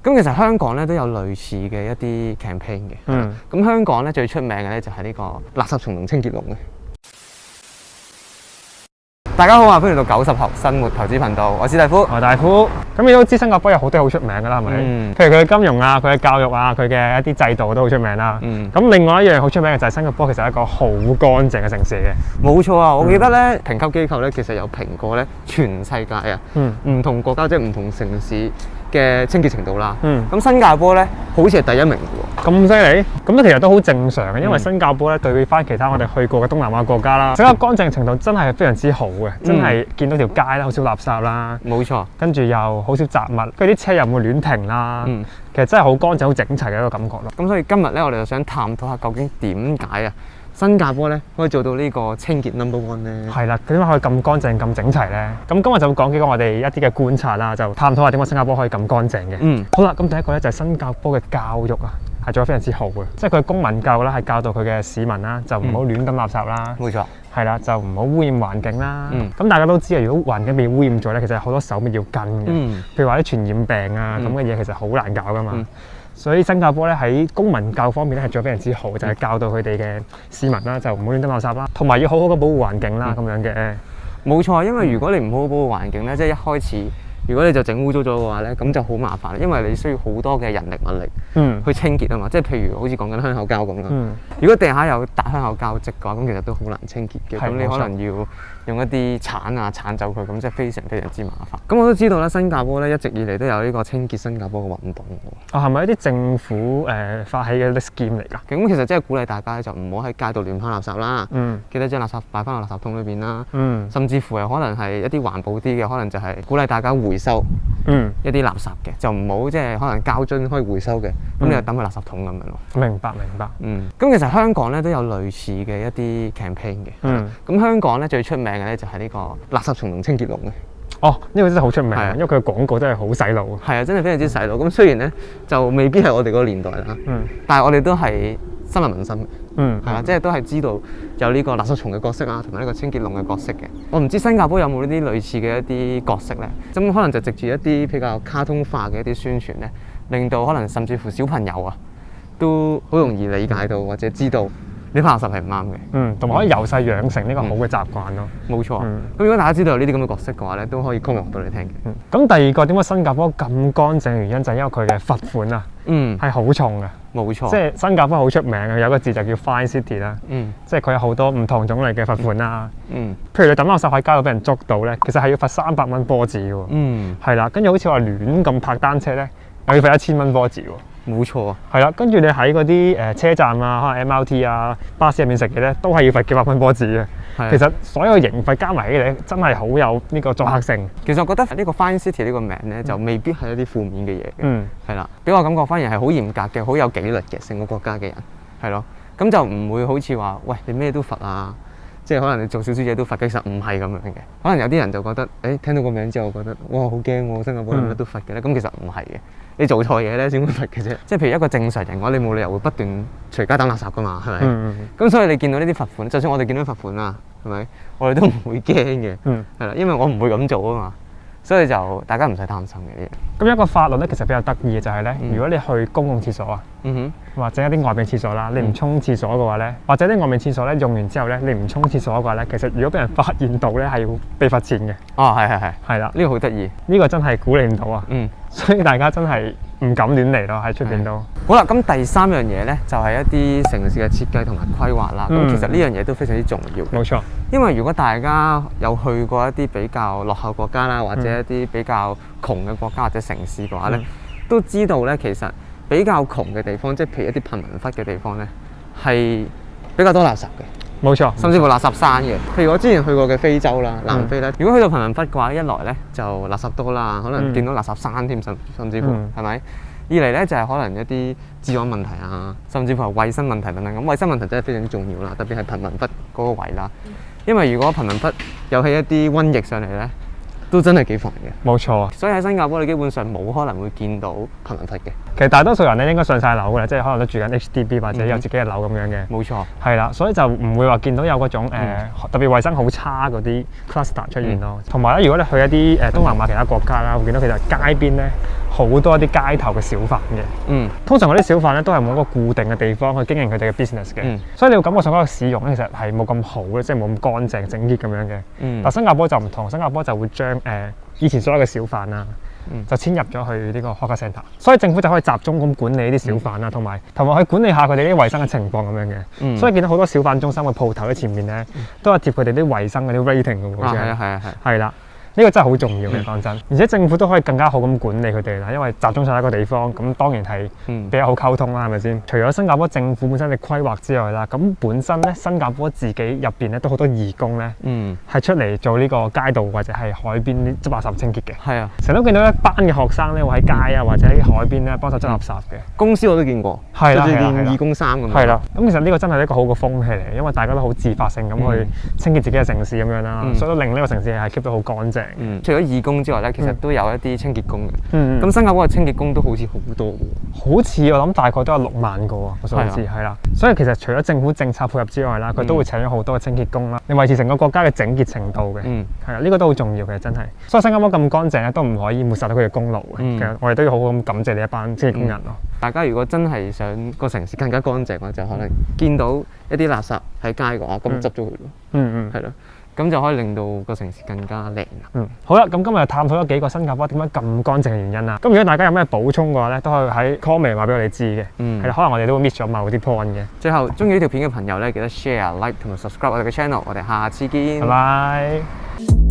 咁其實香港咧都有類似嘅一啲 campaign 嘅。咁香港咧最出名嘅咧就係呢個垃圾蟲同清潔龍嘅。大家好啊，歡迎嚟到90後生活投資頻道，我係史蒂夫，我係大夫。咁你都知新加坡有好多好出名㗎啦，係咪？譬如佢嘅金融啊、佢嘅教育啊、佢嘅一啲制度都好出名啦。咁另外一樣好出名嘅就係新加坡其實係一個好乾淨嘅城市嘅。冇錯啊，我記得咧評級機構咧其實有評過咧全世界啊，唔同國家即係唔同城市嘅清潔程度啦。咁新加坡咧好似係第一名嘅喎。咁犀利？咁其實都好正常嘅，因為新加坡咧對比翻其他我哋去過嘅東南亞國家啦，整個乾淨程度真係非常之好嘅，真係見到條街啦，好少垃圾啦，冇錯，跟住又好少雜物，跟住啲車又唔會亂停啦，其實真係好乾淨、好整齊嘅一個感覺咯。咁所以今日咧，我哋就想探討下究竟點解啊新加坡咧可以做到呢個清潔 No.1 咧？係啦，點解可以咁乾淨、咁整齊咧？咁今日就會講幾個我哋一啲嘅觀察啦，就探討下點解新加坡可以咁乾淨嘅。好啦，咁第一個咧就係新加坡嘅教育啊。係做得非常之好嘅，即係佢公民教育啦，係教導佢嘅市民啦，就唔好亂抌垃圾啦。冇錯，係啦，就唔好污染環境啦。咁大家都知啊，如果環境被污染咗咧，其實好多手尾要跟嘅。譬如話啲傳染病啊咁嘅嘢，其實好難搞噶嘛。所以新加坡咧喺公民教育方面咧係做得非常之好，就係教導佢哋嘅市民啦，就唔好亂抌垃圾啦，同埋要好好咁保護環境啦咁樣嘅。冇錯，因為如果你唔好好保護環境咧，即係一開始。如果你就整污糟咗嘅話咧，咁就好麻煩，因為你需要好多嘅人力物力去清潔啊嘛。即係譬如好似講緊香口膠咁啦。如果地下有笪香口膠漬嘅話，咁其實都好難清潔嘅。咁你可能要用一啲鏟啊鏟走佢，咁即係非常之麻煩。咁我都知道啦，新加坡咧一直以嚟都有呢個清潔新加坡嘅運動喎。係咪一啲政府發起嘅 scheme 嚟㗎？咁其實即係鼓勵大家就唔好喺街度亂拋垃圾啦。記得將垃圾擺翻落垃圾桶裏邊啦。甚至乎係可能係一啲環保啲嘅，可能就係鼓勵大家回收一啲垃圾嘅，就唔好即係可能膠樽可以回收嘅，咁你就抌去垃圾桶咁樣咯。明白。咁其實香港咧都有類似嘅一啲 campaign 嘅。咁香港咧最出名嘅咧就係呢個垃圾蟲同清潔龍嘅。哦，呢個真係好出名，因為佢嘅廣告真係好洗腦。係啊，真係非常之洗腦。咁雖然咧就未必係我哋嗰個年代啦，但係我哋都係深入民心。係啦，即係都係知道有呢個垃圾蟲嘅角色啊，同埋呢個清潔龍嘅角色嘅。我唔知新加坡有冇呢啲類似嘅一啲角色咧，咁可能就藉住一啲比較卡通化嘅一啲宣傳咧，令到可能甚至乎小朋友啊都好容易理解到或者知道呢批垃圾係唔啱嘅。同埋可以由細養成呢個好嘅習慣咯。冇錯。咁如果大家知道有呢啲咁嘅角色嘅話咧，都可以 comment 到你聽嘅。咁第二個點解新加坡咁乾淨嘅原因就係因為佢嘅罰款啊，係好重嘅。冇錯，即係新加坡好出名嘅，有個字就叫 Fine City 啦。即係佢有好多唔同種類嘅罰款啦。譬如你抌垃圾喺街度俾人捉到咧，其實係要罰300蚊波子嘅喎。係啦，跟住好似話亂咁泊單車咧，又要罰1000蚊波子喎。冇錯啊。係啦，跟住你喺嗰啲車站啊，可能 MRT 啊、巴士入面食嘢咧，都係要罰幾百蚊波子嘅。其實所有刑罰加埋起嚟，真係好有呢個阻嚇性。其實我覺得呢個 Fine City 呢個名咧，就未必係一啲負面嘅嘢嘅。係啦，俾我感覺反而係好嚴格嘅，好有紀律嘅成個國家嘅人，係咯。咁就唔會好似話，喂，你咩都罰啊，即係可能你做少少嘢都罰，其實唔係咁樣嘅。可能有啲人就覺得，聽到個名之後覺得，哇，好驚喎，新加坡乜都罰嘅咧。咁其實唔係嘅。你做錯嘢咧先會罰嘅啫，即係譬如一個正常人嘅話，你冇理由會不斷隨街抌垃圾噶嘛，係咪？咁所以你見到呢啲罰款，就算我哋見到罰款啦，係咪？我哋都唔會驚嘅，係啦，因為我唔會咁做啊嘛，所以就大家唔使擔心嘅呢樣。咁一個法律咧，其實比較得意嘅就係咧，如果你去公共廁所啊，或者一啲外面廁所啦，你唔沖廁所嘅話咧，或者啲外面廁所咧用完之後咧，你唔沖廁所嘅話咧，其實如果俾人發現到咧，係要被罰錢嘅。哦，係啦，呢個好得意，呢個真係鼓勵唔到啊。所以大家真係唔敢亂嚟咯，喺出邊都。好啦，咁第三樣嘢咧，就係一啲城市嘅設計同埋規劃啦。咁其實呢樣嘢都非常之重要。冇錯。因為如果大家有去過一啲比較落後國家啦，或者一啲比較窮嘅國家或者城市嘅話咧，都知道咧，其實比較窮嘅地方，即係譬如一啲貧民窟嘅地方咧，係比較多垃圾嘅。冇錯，甚至乎垃圾山嘅。譬如我之前去過嘅非洲啦、南非咧，如果去到貧民窟嘅話，一來咧就垃圾多啦，可能見到垃圾山添，甚至乎係咪？二嚟咧就係可能一啲治安問題啊，甚至乎係衞生問題等等。咁衞生問題真係非常之重要啦，特別係貧民窟嗰個位啦。因為如果貧民窟有起一啲瘟疫上嚟咧，都真係幾煩嘅。冇錯，所以喺新加坡你基本上冇可能會見到貧民窟嘅。其實大多數人咧應該上晒樓嘅啦，即係可能都住緊 HDB 或者有自己嘅樓咁樣嘅。冇錯，係啦，所以就唔會話見到有嗰種特別衞生好差嗰啲 cluster 出現咯。同埋咧，如果你去一啲東南亞其他國家啦，會見到其實街邊咧好多啲街頭嘅小販嘅。通常嗰啲小販咧都係冇一個固定嘅地方去經營佢哋嘅 business 嘅。所以你會感覺上嗰個市容咧其實係冇咁好咧，即係冇咁乾淨整潔咁樣嘅。但新加坡就唔同，新加坡就會將以前所有嘅小販啊，就遷入咗去呢個 hawker centre，所以政府就可以集中咁管理啲小販啦，同埋去管理下佢哋啲衞生嘅情況咁樣嘅。所以見到好多小販中心嘅鋪頭喺前面咧，都係貼佢哋啲衞生嗰啲 rating 嘅喎。係啦。呢個真係好重要嘅，講真。而且政府都可以更加好咁管理佢哋啦，因為集中晒一個地方，咁當然係比較好溝通啦，係咪先？除咗新加坡政府本身嘅規劃之外啦，咁本身咧新加坡自己入邊咧都好多義工咧，係出嚟做呢個街道或者係海邊啲執垃圾清潔嘅。係啊，成日都見到一班嘅學生咧會喺街啊或者喺海邊咧幫手執垃圾嘅。公司我都見過，着住件義工衫咁樣。係啦，咁其實呢個真係一個好嘅風氣嚟，因為大家都好自發性咁去清潔自己嘅城市咁樣啦，所以都令呢個城市係 keep 得好乾淨。除咗義工之外咧，其實都有一啲清潔工嘅。咁新加坡嘅清潔工都好似好多喎，好似我諗大概都有6萬個啊，個數字係啦。所以其實除咗政府政策配合之外啦，佢都會請咗好多嘅清潔工啦，嚟維持成個國家嘅整潔程度嘅。係啊，呢個都好重要嘅，真係。所以新加坡咁乾淨咧，都唔可以抹殺到佢嘅功勞嘅。其實我哋都要好好咁感謝呢一班清潔工人咯。大家如果真係想個城市更加乾淨嘅話，就可能見到一啲垃圾喺街嘅話，咁執咗佢咯。係咯。咁就可以令到個城市更加靚。好啦，咁今日探討咗幾個新加坡點解咁乾淨嘅原因啦。咁如果大家有咩補充嘅話咧，都可以喺 comment 話俾我哋知嘅。係啦，可能我哋都會 miss 咗某啲 point 嘅。最後，中意呢條片嘅朋友咧，記得 share、like 同埋 subscribe 我哋嘅 channel。我哋下次見。拜拜。